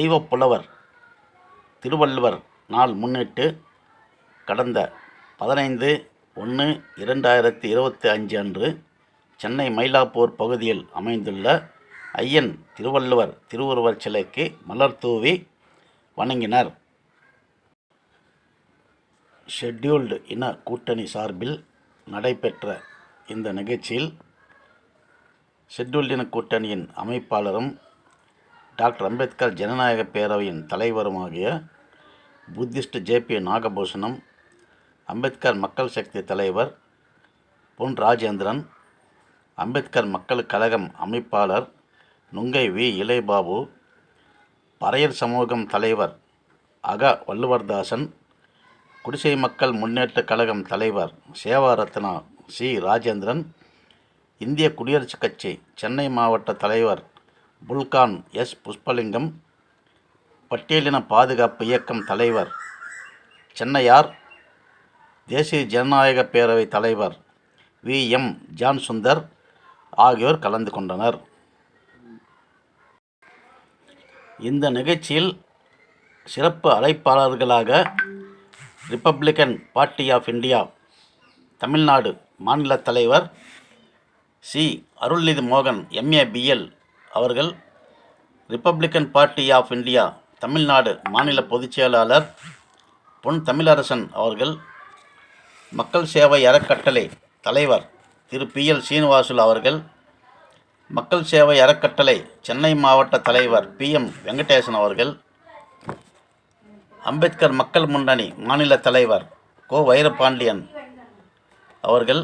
தெய்வப்புலவர் திருவள்ளுவர் நாள் முன்னிட்டு கடந்த 15/1/2025 அன்று சென்னை மயிலாப்பூர் பகுதியில் அமைந்துள்ள ஐயன் திருவள்ளுவர் திருவுருவச் சிலைக்கு மலர் தூவி வணங்கினர். ஷெட்யூல்டு இன கூட்டணி சார்பில் நடைபெற்ற இந்த நிகழ்ச்சியில் ஷெட்யூல்டு இன கூட்டணியின் அமைப்பாளரும் டாக்டர் அம்பேத்கர் ஜனநாயக பேரவையின் தலைவருமாகிய புத்திஸ்ட் ஜே.பி. நாகபூஷணம், அம்பேத்கர் மக்கள் சக்தி தலைவர் பொன் ராஜேந்திரன், அம்பேத்கர் மக்கள் கழகம் அமைப்பாளர் நுங்கை வி. இளையபாபு, பறையர் சமூகம் தலைவர் அக. வள்ளுவர்தாசன், குடிசை மக்கள் முன்னேற்றக் கழகம் தலைவர் சேவாரத்னா சி. ராஜேந்திரன், இந்திய குடியரசுக் கட்சி சென்னை மாவட்ட தலைவர் புல்கான் எஸ். புஷ்பலிங்கம், பட்டியலின பாதுகாப்பு இயக்கம் தலைவர் சென்னையார், தேசிய ஜனநாயக பேரவை தலைவர் வி. எம். ஜான்சுந்தர் ஆகியோர் கலந்து கொண்டனர். இந்த நிகழ்ச்சியில் சிறப்பு அழைப்பாளர்களாக Republican party of India Tamil Nadu மாநில தலைவர் சி. அருள்நிதி மோகன் எம்.ஏ. பி.எல். அவர்கள், Republican party of India Tamil Nadu மாநில பொதுச் செயலாளர் பொன் தமிழரசன் அவர்கள், மக்கள் சேவை அறக்கட்டளை தலைவர் திரு பி.எல். சீனிவாசுலு அவர்கள், மக்கள் சேவை அறக்கட்டளை சென்னை மாவட்ட தலைவர் பி.எம். வெங்கடேசன் அவர்கள், அம்பேத்கர் மக்கள் முன்னணி மாநில தலைவர் கோ. வைரபாண்டியன் அவர்கள்,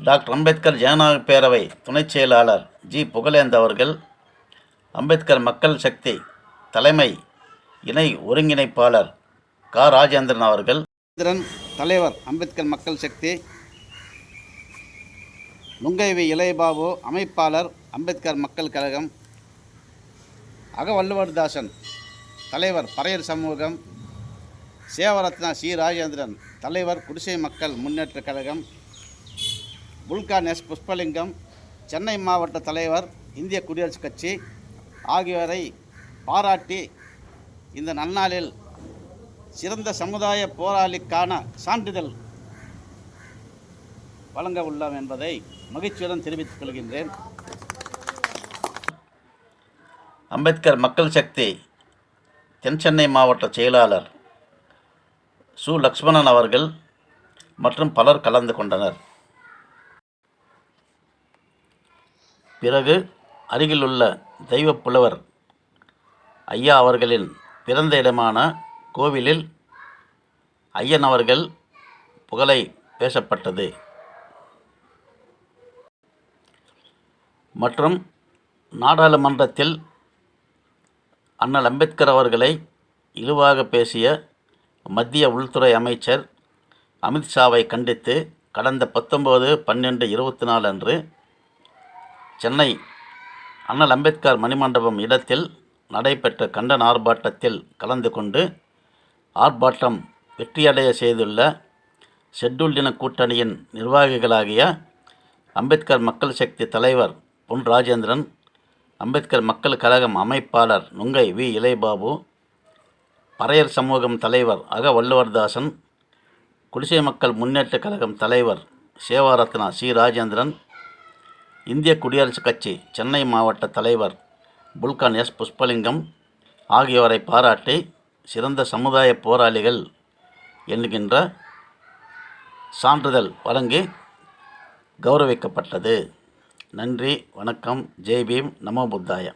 டாக்டர் அம்பேத்கர் ஜனநாயக பேரவை துணைச் செயலாளர் ஜி. புகழேந்த் அவர்கள், அம்பேத்கர் மக்கள் சக்தி தலைமை இணை ஒருங்கிணைப்பாளர் க. ராஜேந்திரன் அவர்கள், தலைவர் அம்பேத்கர் மக்கள் சக்தி நுங்கை வி. இளையபாபு, அமைப்பாளர் அம்பேத்கர் மக்கள் கழகம் அக. வள்ளுவர்தாசன் தலைவர் பறையர் சமூகம், சேவரத்னா சி. ராஜேந்திரன் தலைவர் குடிசை மக்கள் முன்னேற்றக் கழகம், புல்கான் எஸ். புஷ்பலிங்கம் சென்னை மாவட்ட தலைவர் இந்திய குடியரசுக் கட்சி ஆகியோரை பாராட்டி இந்த நன்னாளில் சிறந்த சமுதாய போராளிக்கான சான்றிதழ் வழங்க உள்ளோம் என்பதை மகிழ்ச்சியுடன் தெரிவித்துக் கொள்கின்றேன். அம்பேத்கர் மக்கள் சக்தி தென் சென்னை மாவட்ட செயலாளர் சு. லக்ஷ்மணன் அவர்கள் மற்றும் பலர் கலந்து கொண்டனர். பிறகு அருகிலுள்ள தெய்வப்புலவர் ஐயா அவர்களின் பிறந்த இடமான கோவிலில் ஐயன் அவர்கள் புகழை பேசப்பட்டது மற்றும் நாடாளுமன்றத்தில் அண்ணல் அம்பேத்கர் அவர்களை இழிவாக பேசிய மத்திய உள்துறை அமைச்சர் அமித்ஷாவை கண்டித்து கடந்த 19/12/24 அன்று சென்னை அண்ணல் அம்பேத்கர் மணிமண்டபம் இடத்தில் நடைபெற்ற கண்டன ஆர்ப்பாட்டத்தில் கலந்து கொண்டு ஆர்ப்பாட்டம் வெற்றியடைய செய்துள்ள ஷெட்யூல்டு இன கூட்டணியின் நிர்வாகிகளாகிய அம்பேத்கர் மக்கள் சக்தி தலைவர் பொன் ராஜேந்திரன், அம்பேத்கர் மக்கள் கழகம் அமைப்பாளர் நுங்கை வி. இளையபாபு, பறையர் சமூகம் தலைவர் அக. வள்ளுவர்தாசன், குடிசை மக்கள் முன்னேற்றக் கழகம் தலைவர் சேவாரத்னா சி. ராஜேந்திரன், இந்திய குடியரசுக் கட்சி சென்னை மாவட்ட தலைவர் புல்கான் எஸ். புஷ்பலிங்கம் ஆகியோரை பாராட்டி சிறந்த சமுதாய போராளிகள் என்கின்ற சான்றிதழ் வழங்கி கௌரவிக்கப்பட்டது. நன்றி, வணக்கம். ஜெய் பீம், நமோ புத்தாய.